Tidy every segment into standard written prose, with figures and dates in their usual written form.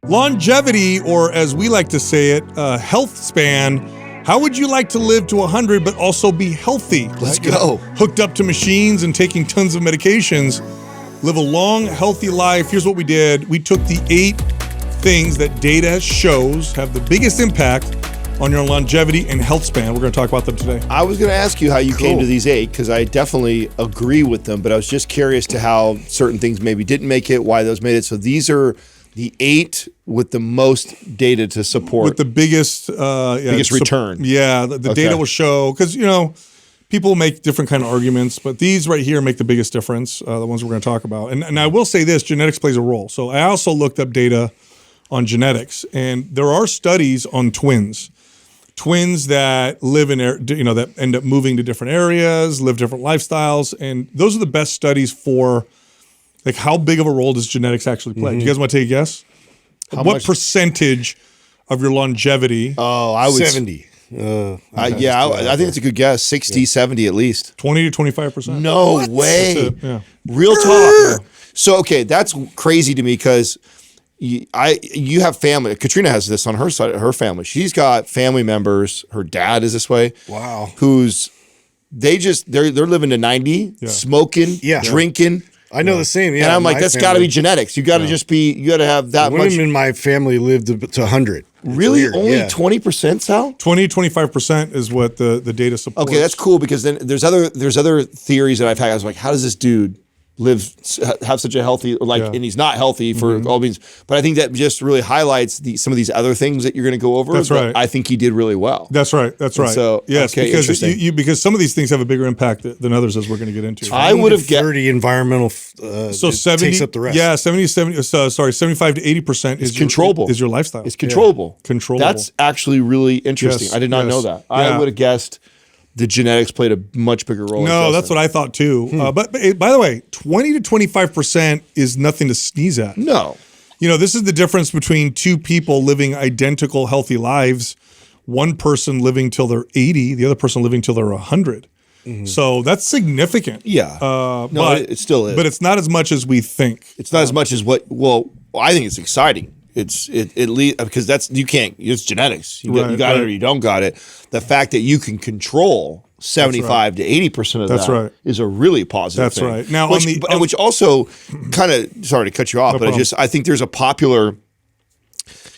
Longevity, or as we like to say it, health span. How would you like to live to 100 but also be healthy? Let's go. Hooked up to machines and taking tons of medications. Live a long, healthy life. Here's what we did. We took the 8 things that data shows have the biggest impact on your longevity and health span. We're going to talk about them today. I was going to ask you how you came to these 8, because I definitely agree with them, but I was just curious to how certain things maybe didn't make it, why those made it. So these are the 8 with the most data to support. With the biggest return. Yeah, the data will show, because, people make different kind of arguments, but these right here make the biggest difference, the ones we're going to talk about. And I will say this, genetics plays a role. So I also looked up data on genetics, and there are studies on twins that live in, that end up moving to different areas, live different lifestyles. And those are the best studies for like how big of a role does genetics actually play. Do you guys want to take a guess? What percentage of your longevity? Oh, I would 70. I think it's a good guess. 60, 70 at least. 20 to 25%. No way. Yeah. Real talk. So, okay, that's crazy to me, because you have family. Katrina has this on her side of her family. She's got family members. Her dad is this way. Wow. They're living to 90, smoking, drinking. I know the same. Yeah, and I'm like, that's got to be genetics. You got to you got to have that much. Women in my family lived to 100. Really? Only 20%, Sal? 20 to 25% is what the data supports. Okay, that's cool, because then there's other theories that I've had. I was like, how does this dude have such a healthy, and he's not healthy for all means. But I think that just really highlights some of these other things that you're going to go over. That's right. I think he did really well. That's right. So yes, because some of these things have a bigger impact than others, as we're going to get into. I would have 30 environmental. So 70 takes up the rest. Yeah, 75 to 80% is controllable. Is your lifestyle? It's controllable. Yeah. Controllable. That's actually really interesting. I did not know that. Yeah. I would have guessed the genetics played a much bigger role. No, that's what I thought too. But by the way, 20 to 25% is nothing to sneeze at. No. This is the difference between 2 people living identical healthy lives. One person living till they're 80, the other person living till they're 100. So that's significant. Yeah. It still is. But it's not as much as we think. It's not as much as I think it's exciting. It's because it's genetics. You got it or you don't got it. The fact that you can control 75 to 80% of that is a really positive thing. That's right. Now, which also kind of, sorry to cut you off, I think there's a popular,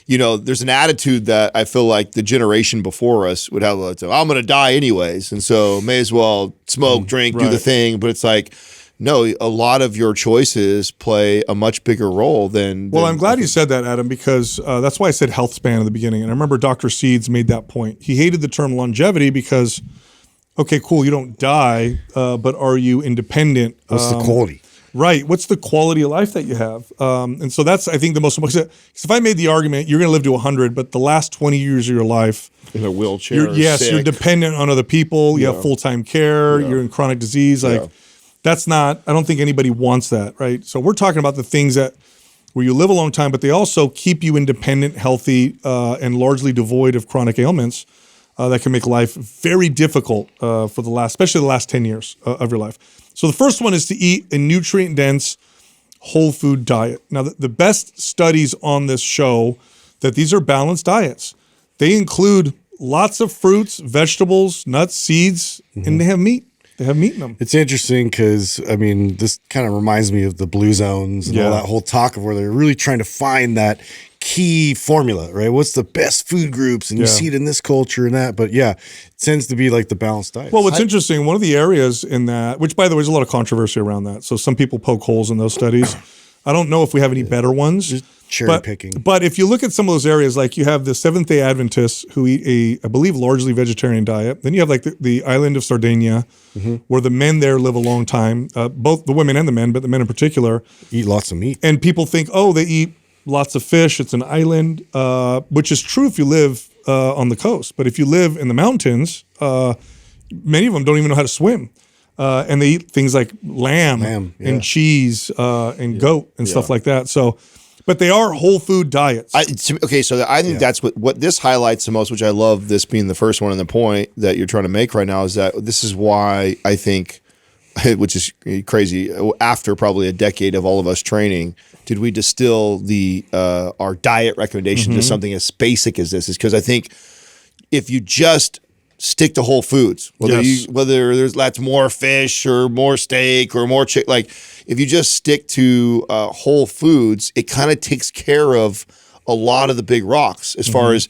there's an attitude that I feel like the generation before us would have. I'm going to die anyways, and so may as well smoke, drink, do the thing. But it's like, no, a lot of your choices play a much bigger role than. Well, I'm glad you said that, Adam, because that's why I said health span in the beginning. And I remember Dr. Seeds made that point. He hated the term longevity because, okay, cool, you don't die, but are you independent? What's the quality? Right. What's the quality of life that you have? And so that's, I think, the most important. Because if I made the argument, you're going to live to 100, but the last 20 years of your life, in a wheelchair, you're dependent on other people. You have full-time care. You're in chronic disease. That's not, I don't think anybody wants that, right? So we're talking about the things where you live a long time, but they also keep you independent, healthy, and largely devoid of chronic ailments that can make life very difficult especially the last 10 years of your life. So the first one is to eat a nutrient-dense whole food diet. Now, the best studies on this show that these are balanced diets. They include lots of fruits, vegetables, nuts, seeds, and they have meat. They have meat in them. It's interesting because, this kind of reminds me of the blue zones and all that whole talk of where they're really trying to find that key formula, right? What's the best food groups? And you see it in this culture and that. But it tends to be like the balanced diet. Well, what's interesting, one of the areas in that, which by the way, there's a lot of controversy around that. So some people poke holes in those studies. I don't know if we have any better ones. Just cherry picking. But if you look at some of those areas, like you have the Seventh-day Adventists who eat I believe, largely vegetarian diet. Then you have like the island of Sardinia, where the men there live a long time, both the women and the men, but the men in particular. Eat lots of meat. And people think, they eat lots of fish. It's an island, which is true if you live on the coast. But if you live in the mountains, many of them don't even know how to swim. And they eat things like lamb and cheese and goat and stuff like that. So, but they are whole food diets. So I think that's what this highlights the most, which I love this being the first one, and the point that you're trying to make right now is that this is why I think which is crazy, after probably a decade of all of us training, did we distill our diet recommendation to something as basic as this? Is because I think if you just stick to whole foods, whether that's more fish or more steak or more chicken, like if you just stick to whole foods, it kind of takes care of a lot of the big rocks as far as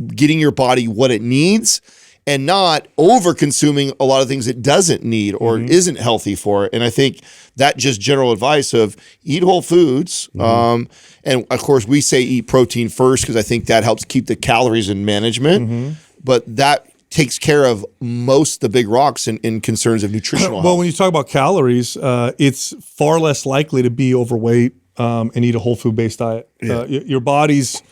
getting your body what it needs and not over consuming a lot of things it doesn't need or isn't healthy for it. And I think that just general advice of eat whole foods. And of course we say eat protein first, because I think that helps keep the calories in management, but that takes care of most of the big rocks in concerns of nutritional health. When you talk about calories, it's far less likely to be overweight and eat a whole food based diet. Yeah. Your bodies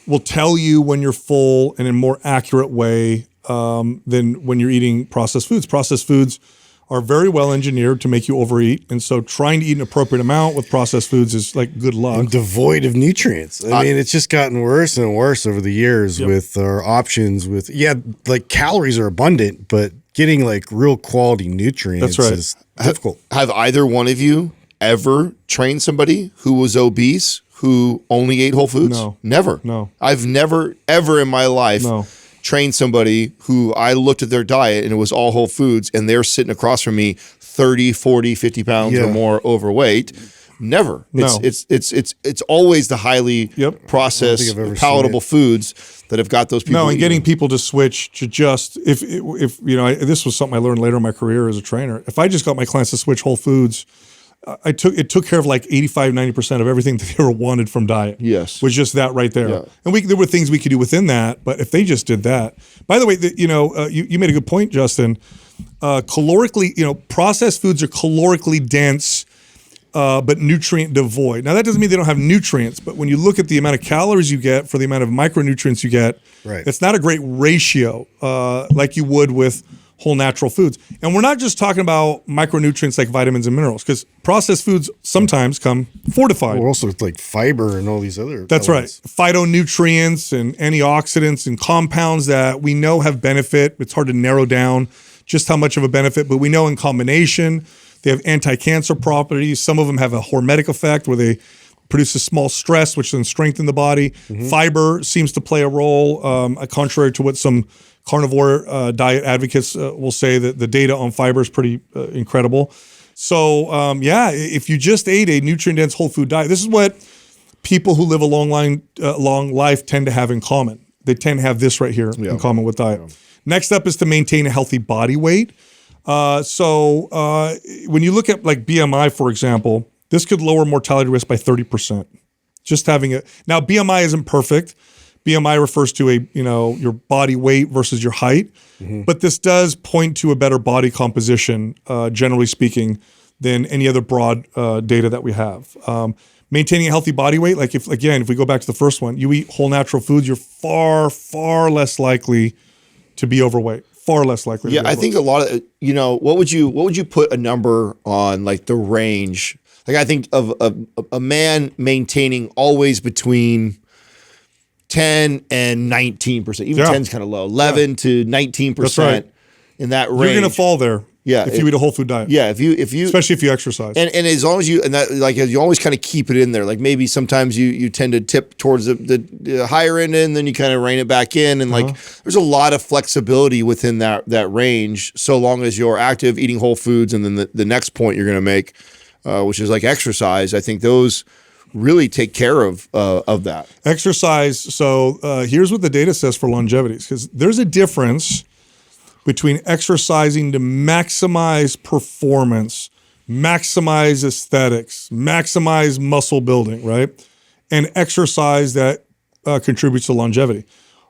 will tell you when you're full in a more accurate way than when you're eating processed foods. Processed foods are very well engineered to make you overeat. And so trying to eat an appropriate amount with processed foods is like good luck. And devoid of nutrients. I mean, it's just gotten worse and worse over the years with our options with, like calories are abundant, but getting like real quality nutrients is difficult. Have either one of you ever trained somebody who was obese who only ate whole foods? No. Never. No. I've never, ever in my life trained somebody who I looked at their diet and it was all whole foods and they're sitting across from me 30, 40, 50 pounds or more overweight. Never. No. It's always the highly processed, palatable foods that have got those people. No, and getting people to switch to just, if you know, this was something I learned later in my career as a trainer. If I just got my clients to switch whole foods, it took care of like 85, 90% of everything that they ever wanted from diet. Yes. Was just that right there. Yeah. And there were things we could do within that, but if they just did that. By the way, you made a good point, Justin. Calorically, processed foods are calorically dense, but nutrient devoid. Now that doesn't mean they don't have nutrients, but when you look at the amount of calories you get for the amount of micronutrients you get, it's not a great ratio like you would with whole natural foods. And we're not just talking about micronutrients like vitamins and minerals, because processed foods sometimes come fortified. We're also like fiber and all these other That's elements. right. Phytonutrients and antioxidants and compounds that we know have benefit. It's hard to narrow down just how much of a benefit, but we know in combination, they have anti-cancer properties. Some of them have a hormetic effect where they produce a small stress, which then strengthen the body. Fiber seems to play a role, contrary to what some carnivore diet advocates will say, that the data on fiber is pretty incredible. So if you just ate a nutrient-dense whole food diet, this is what people who live a long life tend to have in common. They tend to have this right here in common with diet. Next up is to maintain a healthy body weight. So when you look at like BMI, for example, this could lower mortality risk by 30%. Just having it. Now, BMI isn't perfect. BMI refers to your body weight versus your height, but this does point to a better body composition, generally speaking, than any other broad data that we have. Maintaining a healthy body weight, like if we go back to the first one, you eat whole natural foods, you're far, far less likely to be overweight. Far less likely. Yeah, I think a lot of what would you put a number on, like the range? Like I think of a man maintaining always between 10 and 19%. Even 10 is kind of low. 11 to 19% in that range. You're going to fall there. Yeah, if you eat a whole food diet. Yeah, if you especially if you exercise. And as long as you always kind of keep it in there. Like maybe sometimes you tend to tip towards the higher end and then you kind of rein it back in, and like there's a lot of flexibility within that range, so long as you're active, eating whole foods. And then the next point you're going to make, which is like exercise. I think those really take care of that. Exercise. So here's what the data says for longevity, because there's a difference between exercising to maximize performance, maximize aesthetics, maximize muscle building, right? And exercise that contributes to longevity.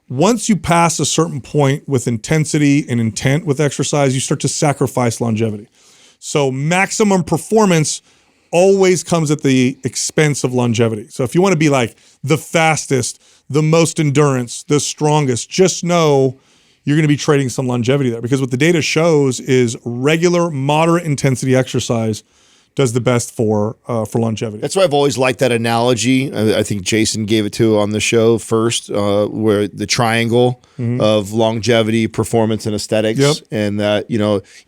Once you pass a certain point with intensity and intent with exercise, you start to sacrifice longevity. So maximum performance always comes at the expense of longevity. So if you want to be like the fastest, the most endurance, the strongest, just know you're going to be trading some longevity there, because what the data shows is regular, moderate intensity exercise does the best for longevity. That's why I've always liked that analogy. I think Jason gave it to on the show first, where the triangle of longevity, performance, and aesthetics, and that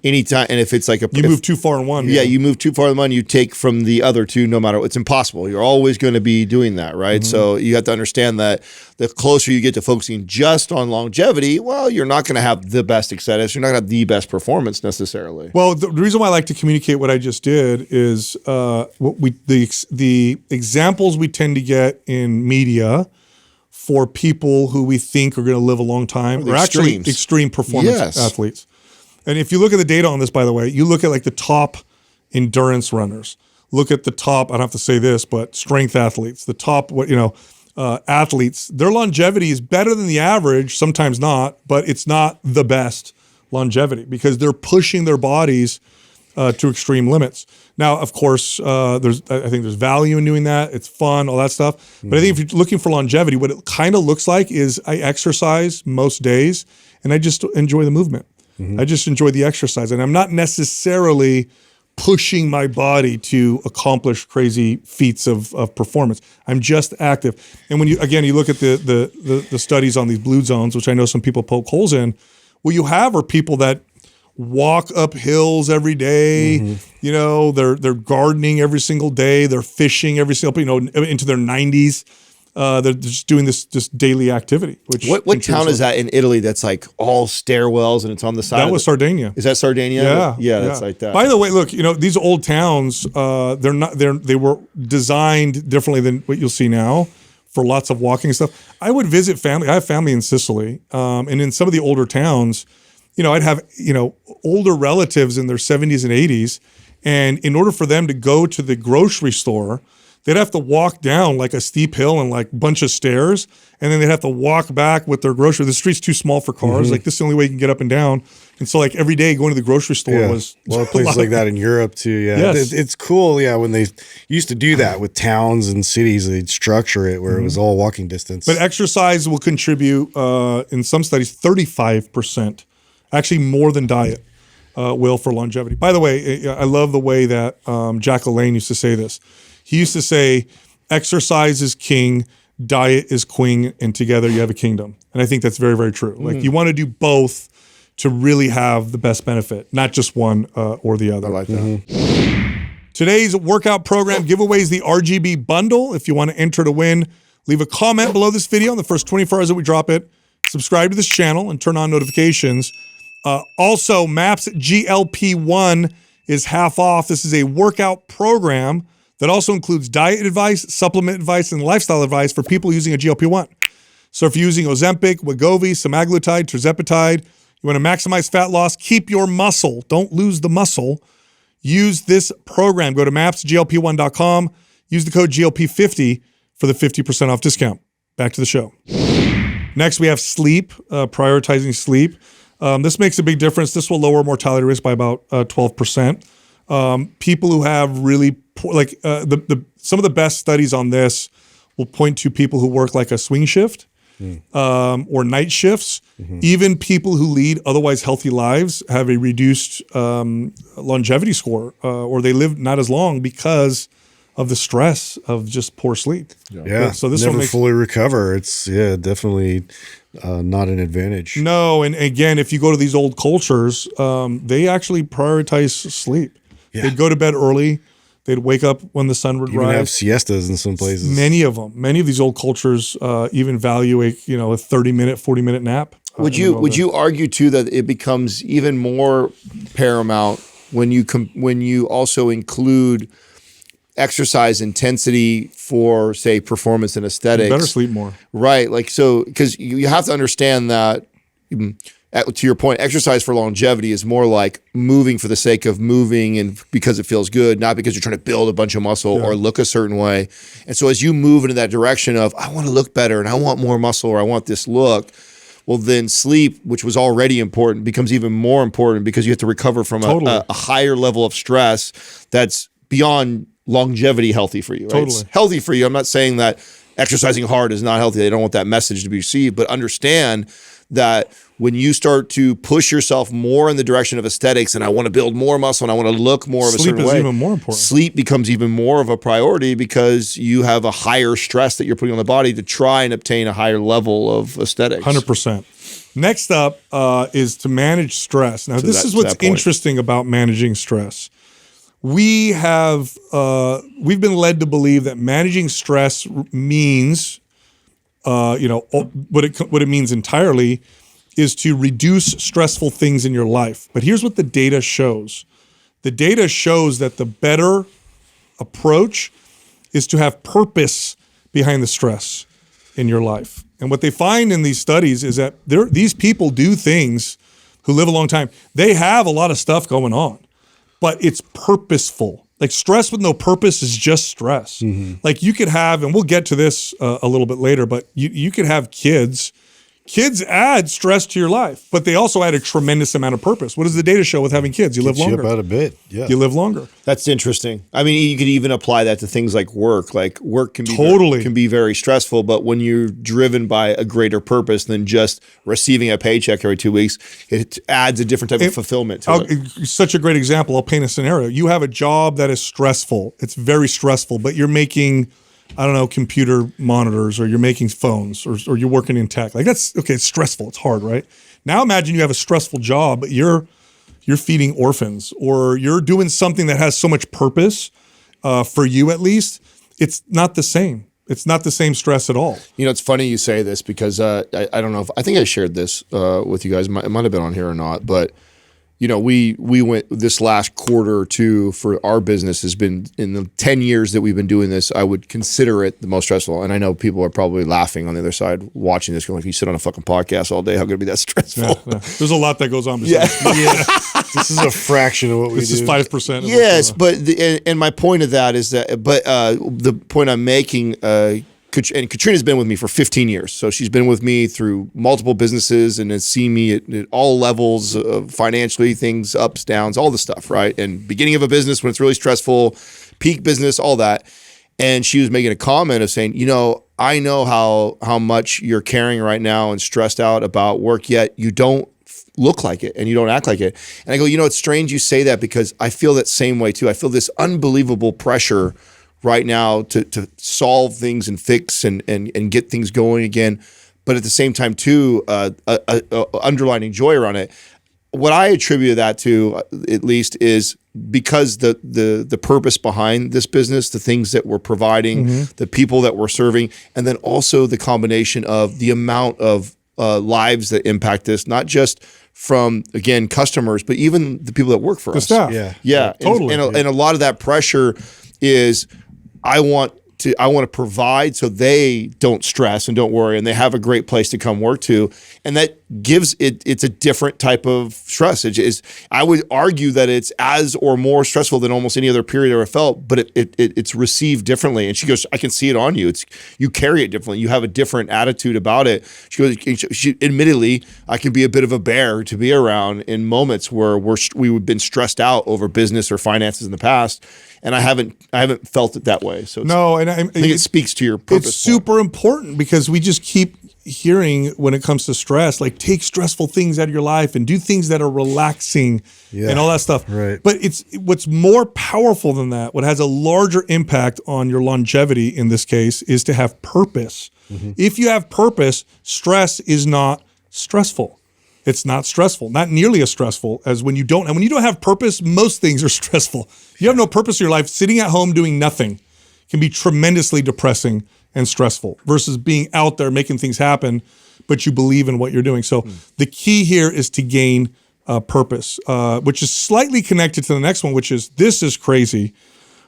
anytime, and if it's like you move too far in one, you move too far in one, you take from the other two. No matter, it's impossible. You're always going to be doing that, right? So you have to understand that the closer you get to focusing just on longevity, well, you're not going to have the best aesthetics. You're not going to have the best performance necessarily. Well, the reason why I like to communicate what I just did is the examples we tend to get in media for people who we think are going to live a long time are actually extreme performance athletes. And if you look at the data on this, by the way, you look at like the top endurance runners, look at the top, I don't have to say this, but strength athletes, the top, athletes, their longevity is better than the average, sometimes not, but it's not the best longevity because they're pushing their bodies to extreme limits. Now, of course, I think there's value in doing that. It's fun, all that stuff. But I think if you're looking for longevity, what it kind of looks like is I exercise most days and I just enjoy the movement. I just enjoy the exercise. And I'm not necessarily pushing my body to accomplish crazy feats of performance. I'm just active. And when you look at the studies on these blue zones, which I know some people poke holes in, what you have are people that walk up hills every day. They're gardening every single day. They're fishing every single, into their 90s. They're just doing this daily activity. Which what town is that in Italy that's like all stairwells and it's on the side? That was Sardinia. Is that Sardinia? Yeah, that's like that. By the way, look, these old towns, they were designed differently than what you'll see now for lots of walking stuff. I would visit family. I have family in Sicily, and in some of the older towns, I'd have older relatives in their 70s and 80s, and in order for them to go to the grocery store, they'd have to walk down like a steep hill and like a bunch of stairs, and then they'd have to walk back with their grocery. The street's too small for cars. Like this is the only way you can get up and down. And so like every day going to the grocery store was a lot of places like that in Europe too. Yeah, yes. It's cool. Yeah, when they used to do that with towns and cities, they'd structure it where it was all walking distance. But exercise will contribute in some studies 35%, actually more than diet will for longevity. By the way, I love the way that Jack LaLanne used to say this. He used to say, exercise is king, diet is queen, and together you have a kingdom. And I think that's very, very true. Like you want to do both to really have the best benefit, not just one or the other. I like that. Today's workout program giveaway is the RGB bundle. If you want to enter to win, leave a comment below this video in the first 24 hours that we drop it. Subscribe to this channel and turn on notifications. Also, MAPS GLP-1 is half off. This is a workout program that also includes diet advice, supplement advice, and lifestyle advice for people using a GLP-1. So if you're using Ozempic, Wegovy, semaglutide, tirzepatide, you want to maximize fat loss, keep your muscle, don't lose the muscle, use this program. Go to mapsglp1.com, use the code GLP50 for the 50% off discount. Back to the show. Next, we have sleep, prioritizing sleep. This makes a big difference. This will lower mortality risk by about 12%. People who have really poor, some of the best studies on this will point to people who work like a swing shift or night shifts. Even people who lead otherwise healthy lives have a reduced longevity score, or they live not as long because of the stress of just poor sleep. Yeah. So this never fully recover. It's definitely not an advantage. No, and again, if you go to these old cultures, they actually prioritize sleep. Yeah. They'd go to bed early. They'd wake up when the sun would rise. Have siestas in some places. Many of them. Many of these old cultures even value a 30-minute, 40-minute nap. Would you argue too that it becomes even more paramount when you also include exercise intensity for, say, performance and aesthetics? You better sleep more. Right. Like, so, because you have to understand that, to your point, exercise for longevity is more like moving for the sake of moving and because it feels good, not because you're trying to build a bunch of muscle or look a certain way. And so as you move into that direction of, I want to look better and I want more muscle or I want this look, well, then sleep, which was already important, becomes even more important because you have to recover from a higher level of stress that's beyond longevity healthy for you. Right? Totally. It's healthy for you. I'm not saying that exercising hard is not healthy. They don't want that message to be received, but understand that when you start to push yourself more in the direction of aesthetics and I want to build more muscle and I want to look more of a certain way. Sleep is even more important. Sleep becomes even more of a priority because you have a higher stress that you're putting on the body to try and obtain a higher level of aesthetics. 100%. Next up is to manage stress. Now, this is what's interesting about managing stress. We've been led to believe that managing stress means, what it means entirely is to reduce stressful things in your life. But here's what the data shows. The data shows that the better approach is to have purpose behind the stress in your life. And what they find in these studies is that these people do things who live a long time. They have a lot of stuff going on, but it's purposeful. Like stress with no purpose is just stress. Mm-hmm. Like you could have, and we'll get to this a little bit later, but you could have kids. Kids add stress to your life, but they also add a tremendous amount of purpose. What does the data show with having kids? You live longer. About a bit, yeah. You live longer. That's interesting. I mean, you could even apply that to things like work. Like work can be very stressful, but when you're driven by a greater purpose than just receiving a paycheck every 2 weeks, it adds a different type of fulfillment to it. Such a great example. I'll paint a scenario. You have a job that is stressful. It's very stressful, but you're making, I don't know, computer monitors, or you're making phones, or you're working in tech. Like that's okay. It's stressful. It's hard, right? Now imagine you have a stressful job, but you're feeding orphans, or you're doing something that has so much purpose for you at least. It's not the same. It's not the same stress at all. You know, it's funny you say this because I don't know if I think I shared this with you guys. It might have been on here or not, but. You know, we went this last quarter or two for our business has been in the 10 years that we've been doing this. I would consider it the most stressful. And I know people are probably laughing on the other side watching this, going, like, you sit on a fucking podcast all day. How could it be that stressful? Yeah. There's a lot that goes on. Yeah. This is a fraction of what we do. This is 5%. Yes, but and my point of that is that, the point I'm making, and Katrina's been with me for 15 years. So she's been with me through multiple businesses and has seen me at all levels of financially, things, ups, downs, all the stuff, right? And beginning of a business when it's really stressful, peak business, all that. And she was making a comment of saying, you know, I know how much you're carrying right now and stressed out about work, yet you don't look like it and you don't act like it. And I go, you know, it's strange you say that because I feel that same way too. I feel this unbelievable pressure right now to solve things and fix and get things going again, but at the same time too, underlining joy around it. What I attribute that to, at least, is because the purpose behind this business, the things that we're providing, the people that we're serving, and then also the combination of the amount of lives that impact this, not just from, again, customers, but even the people that work for us. Staff. Yeah, totally. And a lot of that pressure is I want to provide so they don't stress and don't worry and they have a great place to come work to. And that gives it's a different type of stress. I would argue that it's as or more stressful than almost any other period I ever felt, but it's received differently. And she goes, I can see it on you. You carry it differently. You have a different attitude about it. She goes, admittedly, I can be a bit of a bear to be around in moments where we've been stressed out over business or finances in the past. And I haven't felt it that way. So I think it speaks to your purpose. It's super important because we just keep hearing when it comes to stress, like take stressful things out of your life and do things that are relaxing and all that stuff. Right. But it's what's more powerful than that, what has a larger impact on your longevity in this case, is to have purpose. Mm-hmm. If you have purpose, stress is not stressful. It's not stressful, not nearly as stressful as when you don't. And when you don't have purpose, most things are stressful. You have no purpose in your life. Sitting at home doing nothing can be tremendously depressing and stressful versus being out there making things happen, but you believe in what you're doing. So the key here is to gain purpose, which is slightly connected to the next one, which is, this is crazy,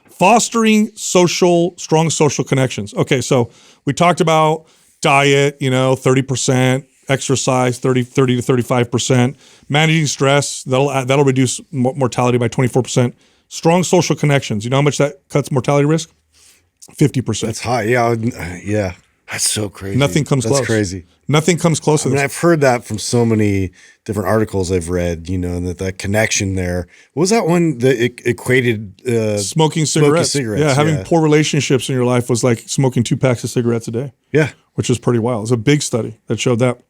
fostering strong social connections. Okay, so we talked about diet, 30%. Exercise 30 to 35%, managing stress, that'll reduce mortality by 24%. Strong social connections, you know how much that cuts mortality risk? 50%. That's high. Yeah. That's so crazy. Nothing comes close. That's crazy. Nothing comes close to I mean, this. I've heard that from so many different articles I've read, you know, and that connection there. What was that one that equated smoking cigarettes? Yeah, having poor relationships in your life was like smoking 2 packs of cigarettes a day. Yeah. Which is pretty wild. It's a big study that showed that.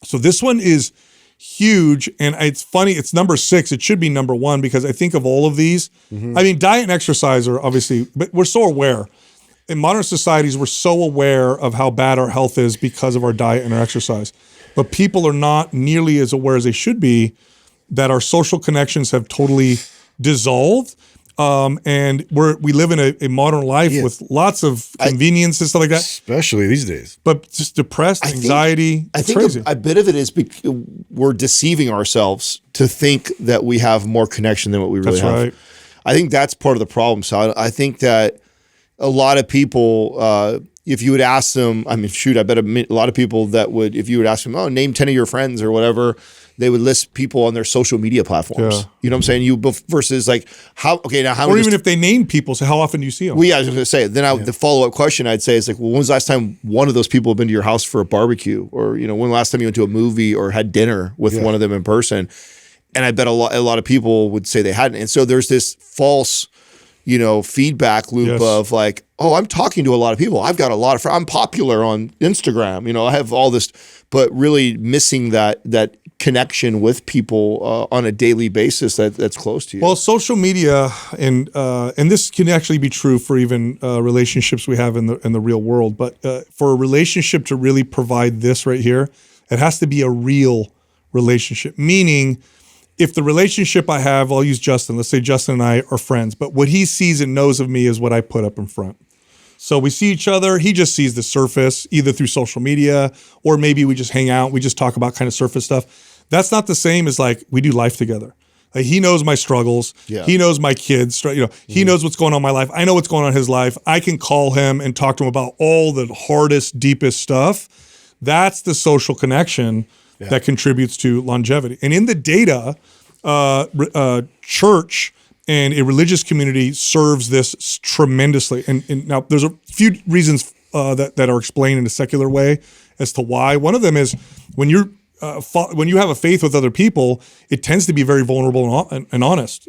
So this one is huge, and it's funny. It's number 6. It should be number 1 because I think of all of these. I mean, diet and exercise are obviously, but we're so aware. In modern societies, we're so aware of how bad our health is because of our diet and our exercise. But people are not nearly as aware as they should be that our social connections have totally dissolved. And we live in a modern life with lots of convenience and stuff like that. Especially these days. But just depressed, anxiety, I think crazy. a bit of it is we're deceiving ourselves to think that we have more connection than what we really have. Right. I think that's part of the problem. So I think that a lot of people, if you would ask them, I mean, shoot, I bet a lot of people that would, if you would ask them, oh, name 10 of your friends or whatever, they would list people on their social media platforms. Yeah. You know what I'm saying? Versus like how or even if they name people, so how often do you see them? Well, yeah, I was going to say, then the follow-up question I'd say is like, well, when's the last time one of those people have been to your house for a barbecue? Or, you know, when the last time you went to a movie or had dinner with one of them in person? And I bet a lot of people would say they hadn't. And so there's this false, you know, feedback loop of like, oh, I'm talking to a lot of people. I've got a lot of friends. I'm popular on Instagram. You know, I have all this, but really missing that connection with people on a daily basis that's close to you. Well, social media and this can actually be true for even relationships we have in the real world. But for a relationship to really provide this right here, it has to be a real relationship. Meaning, if the relationship I have, I'll use Justin. Let's say Justin and I are friends, but what he sees and knows of me is what I put up in front. So we see each other. He just sees the surface, either through social media or maybe we just hang out. We just talk about kind of surface stuff. That's not the same as like we do life together. Like he knows my struggles. Yeah. He knows my kids. You know, he knows what's going on in my life. I know what's going on in his life. I can call him and talk to him about all the hardest, deepest stuff. That's the social connection that contributes to longevity. And in the data, church and a religious community serves this tremendously. And now there's a few reasons that are explained in a secular way as to why. One of them is when you have a faith with other people, it tends to be very vulnerable and honest.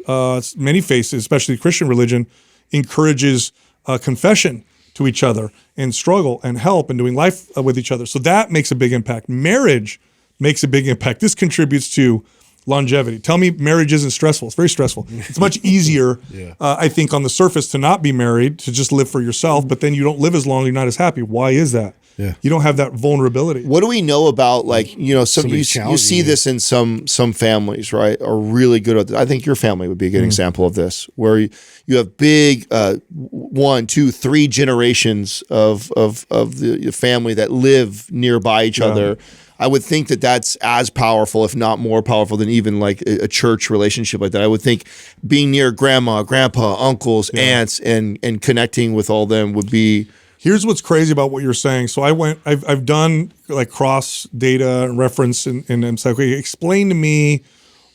Many faiths, especially Christian religion, encourages confession to each other and struggle and help and doing life with each other. So that makes a big impact. Marriage makes a big impact. This contributes to longevity. Tell me marriage isn't stressful. It's very stressful. It's much easier, I think, on the surface to not be married, to just live for yourself, but then you don't live as long, you're not as happy. Why is that? Yeah. You don't have that vulnerability. What do we know about, like, you know, you see this in some families, right, are really good at this. I think your family would be a good example of this, where you have big 1, 2, 3 generations of the family that live nearby each other. I would think that that's as powerful, if not more powerful, than even like a church relationship like that. I would think being near grandma, grandpa, uncles, aunts, and connecting with all them would be. Here's what's crazy about what you're saying. So I've done like cross data and reference, and I'm like, okay, explain to me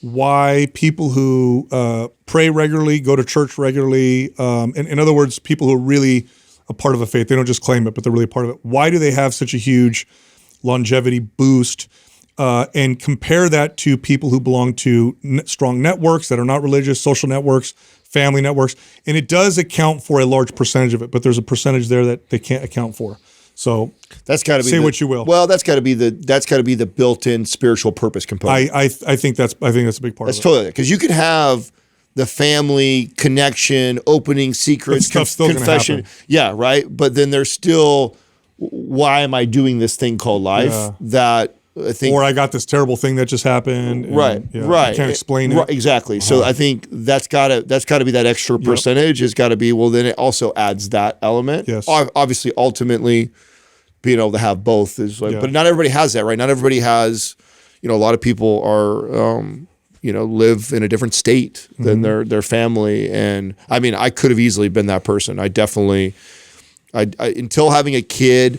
why people who pray regularly, go to church regularly, and in other words, people who are really a part of a faith, they don't just claim it, but they're really a part of it. Why do they have such a huge longevity boost, and compare that to people who belong to strong networks that are not religious, social networks, family networks, and it does account for a large percentage of it, but there's a percentage there that they can't account for. So that's got to be say what you will. Well, that's got to be the built-in spiritual purpose component. I think that's a big part. That's totally, because you could have the family connection, opening secrets, confession, right. But then there's still, why am I doing this thing called life? That I think, or I got this terrible thing that just happened. And, right. I can't explain it. Right, exactly. So I think that's gotta be that extra percentage. Has got to be. Well, then it also adds that element. Yes. Obviously, ultimately, being able to have both is like, but not everybody has that, right? Not everybody has. You know, a lot of people are. Live in a different state than their family, and I mean, I could have easily been that person. I definitely. I until having a kid,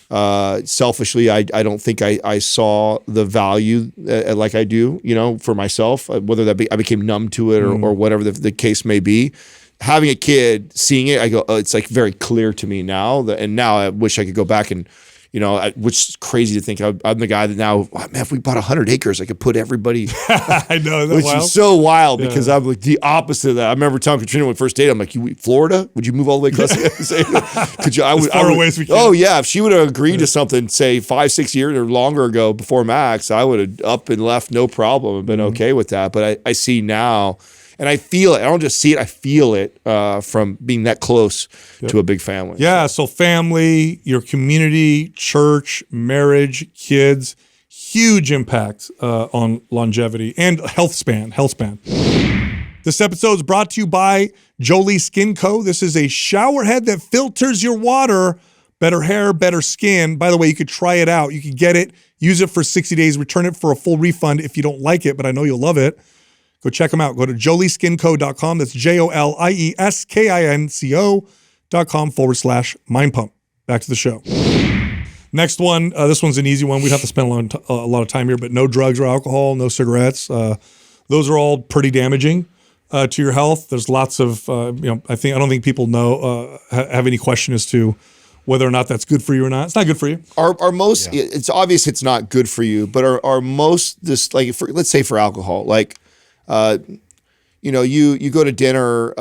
selfishly, I don't think I saw the value like I do, for myself. Whether that be I became numb to it or whatever the case may be. having a kid, seeing it, I go, oh, it's like very clear to me now. And now I wish I could go back and, which is crazy to think. I'm the guy that now, man, if we bought 100 acres, I could put everybody. I know, which wild? is so wild because I'm like the opposite of that. I remember telling Katrina when we first dated, I'm like, Florida? Would you move all the way across? Could you? As far away as we can. Oh yeah, if she would have agreed to something, say 5-6 years or longer ago before Max, I would have up and left no problem and been okay with that. But I see now. And I feel it. I don't just see it. I feel it from being that close to a big family. Yeah. So family, your community, church, marriage, kids, huge impact on longevity and health span. This episode is brought to you by Jolie Skin Co. This is a shower head that filters your water. Better hair, better skin. By the way, you could try it out. You could get it, use it for 60 days, return it for a full refund if you don't like it, but I know you'll love it. Go check them out. Go to jolieskinco.com. That's JOLIESKINCO.com/mind pump. Back to the show. Next one. This one's an easy one. We'd have to spend a lot of time here, but no drugs or alcohol, no cigarettes. Those are all pretty damaging to your health. There's lots of, I don't think people know, have any question as to whether or not that's good for you or not. It's not good for you. Are most, it's obvious it's not good for you, but are most, this, like, let's say for alcohol, like, you go to dinner,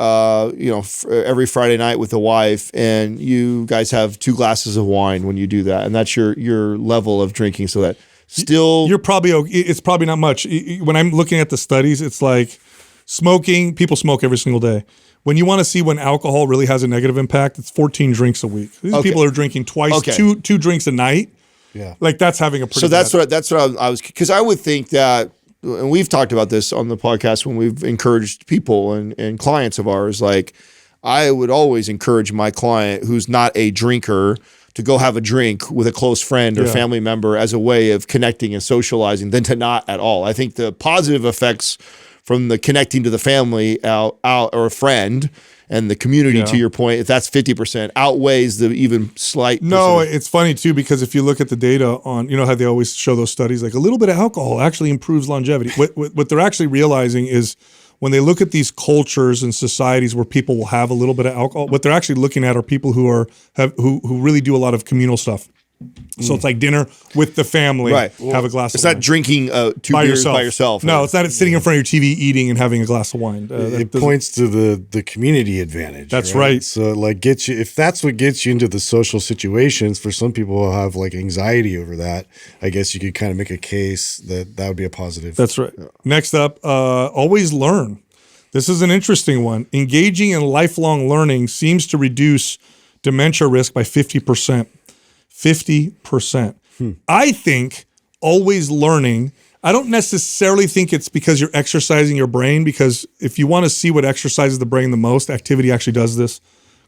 every Friday night with the wife, and you guys have 2 glasses of wine when you do that, and that's your level of drinking. So that still, you're probably okay. It's probably not much. When I'm looking at the studies, it's like smoking. People smoke every single day. When you want to see when alcohol really has a negative impact, it's 14 drinks a week. These people are drinking twice, two drinks a night. Yeah, like that's having a pretty. So that's what I was, because I would think that. And we've talked about this on the podcast when we've encouraged people and clients of ours. Like, I would always encourage my client who's not a drinker to go have a drink with a close friend or family member as a way of connecting and socializing than to not at all. I think the positive effects from the connecting to the family out or a friend and the community, to your point, if that's 50%, outweighs the even slight. No, it's funny too, because if you look at the data on, how they always show those studies, like a little bit of alcohol actually improves longevity. What they're actually realizing is when they look at these cultures and societies where people will have a little bit of alcohol, what they're actually looking at are people who really do a lot of communal stuff. So it's like dinner with the family, right? Have a glass of wine. It's not drinking 2 beers by yourself. No, it's not sitting in front of your TV eating and having a glass of wine. It points to the community advantage. That's right. So like if that's what gets you into the social situations, for some people who have like anxiety over that, I guess you could kind of make a case that would be a positive. That's right. Yeah. Next up, always learn. This is an interesting one. Engaging in lifelong learning seems to reduce dementia risk by 50%. 50%. I think always learning, I don't necessarily think it's because you're exercising your brain, because if you want to see what exercises the brain the most, activity actually does this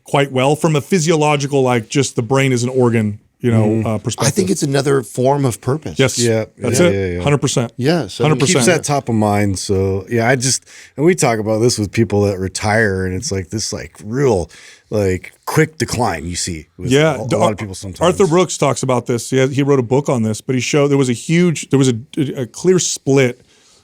quite well from a physiological, like just the brain is an organ, perspective. I think it's another form of purpose. Yes. Yeah. That's it. 100%. Yes. 100%. Keeps that top of mind. So and we talk about this with people that retire, and it's like this like real like quick decline you see with a lot of people sometimes. Arthur Brooks talks about this. He wrote a book on this, but he showed there was a clear split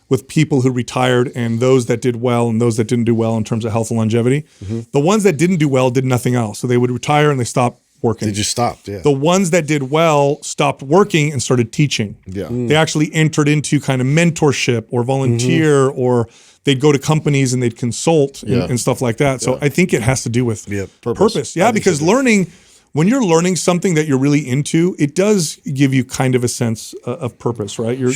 with people who retired and those that did well and those that didn't do well in terms of health and longevity. The ones that didn't do well did nothing else. So they would retire and they stopped working. They just stopped, yeah. The ones that did well stopped working and started teaching. Yeah. They actually entered into kind of mentorship or volunteer, or they'd go to companies and they'd consult and stuff like that. So I think it has to do with purpose. Yeah, because learning, when you're learning something that you're really into, it does give you kind of a sense of purpose, right? You're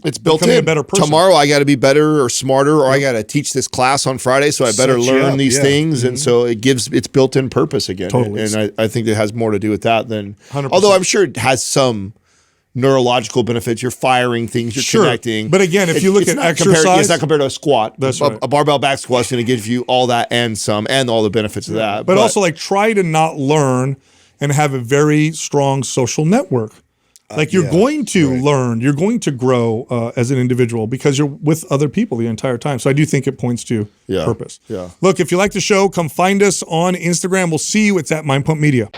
it's built becoming in. A better person. Tomorrow I got to be better or smarter, or I got to teach this class on Friday, so I better learn these things. And so it's built-in purpose again. Totally. And I think it has more to do with that than, 100%. Although I'm sure it has some neurological benefits. You're firing things, you're connecting. But again, if you look at exercise, it's not compared to a squat. That's right. A barbell back squat is going to give you all that and some, and all the benefits of that. But also, like, try to not learn and have a very strong social network. Like you're going to learn, you're going to grow as an individual because you're with other people the entire time. So I do think it points to purpose. Yeah. Look, if you like the show, come find us on Instagram. We'll see you. It's at Mind Pump Media.